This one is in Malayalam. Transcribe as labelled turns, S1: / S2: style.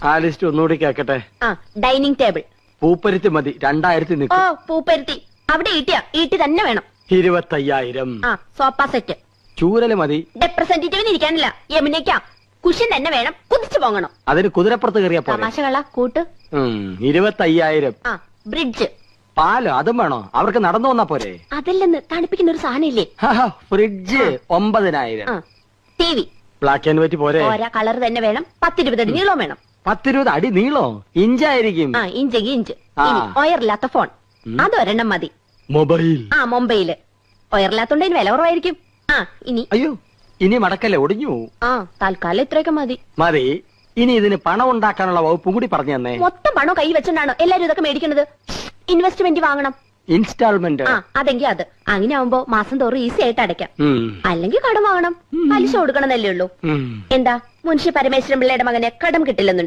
S1: ആ ലിസ്റ്റ് ഒന്നുകൂടി കേക്കട്ടെ.
S2: ഡൈനിങ് ടേബിൾ
S1: പൂപ്പരുത്തി മതി, 2000
S2: ഓ
S1: നിൽക്കും.
S2: പൂപ്പരുത്തി അവിടെ ഈട്ടി തന്നെ വേണം.
S1: 25,000.
S2: Sofa set.
S1: ചൂരല് മതി.
S2: റെപ്രസെന്റേറ്റീവിന് ഇരിക്കാനില്ല, യമുനയ്ക്കാ. കുഷൻ തന്നെ വേണം, കുതിച്ചു പോകണം.
S1: അതിന് കുതിരപ്പുറത്ത് കയറിയ പോലെ.
S2: തമാശകള കൂട്ട്.
S1: 25,000.
S2: ബ്രിഡ്ജ്.
S1: പാലോ അതും വേണോ? അവർക്ക് നടന്നു വന്നാ പോരെ?
S2: അതല്ലെന്ന്, തണുപ്പിക്കുന്ന ഒരു സാധനം ഇല്ലേ?
S1: Fridge 9,000.
S2: TV.
S1: Black and white പോരെ?
S2: ഓരോ കളർ തന്നെ വേണം. 10-20 അടി നീളം വേണം.
S1: 10-20 അടി നീളോ? ഇഞ്ചായിരിക്കും.
S2: ഇഞ്ചെങ്കിൽ ഇഞ്ച്. ഒയറില്ലാത്ത ഫോൺ അതൊരെണ്ണം മതി.
S1: മൊബൈൽ.
S2: മൊബൈല് ഒയറില്ലാത്തോണ്ട് അതിന് വില കുറവായിരിക്കും. ഇനി
S1: അയ്യോ, ഇനി മടക്കല്ലേ, ഒടിഞ്ഞു.
S2: തൽക്കാലം ഇത്രയൊക്കെ മതി.
S1: മതി. ഇനി ഇതിന് പണം ഉണ്ടാക്കാനുള്ള വകുപ്പും കൂടി പറഞ്ഞു തന്നെ.
S2: മൊത്തം പണം കൈ വെച്ചോണ്ടാണോ എല്ലാരും ഇതൊക്കെ മേടിക്കുന്നത്? ഇൻവെസ്റ്റ്മെന്റ് വാങ്ങണം.
S1: ഇൻസ്റ്റാൾമെന്റ്.
S2: അതെങ്കിൽ അത് അങ്ങനെ ആവുമ്പോ മാസം തോറും ഈസി ആയിട്ട് അടയ്ക്കാം. അല്ലെങ്കിൽ കടം വാങ്ങണം, പലിശ കൊടുക്കണമെന്നല്ലേ ഉള്ളൂ. എന്താ മുൻഷി പരമേശ്വരൻ പിള്ളയുടെ മകന് കടം കിട്ടില്ലെന്നുണ്ട്?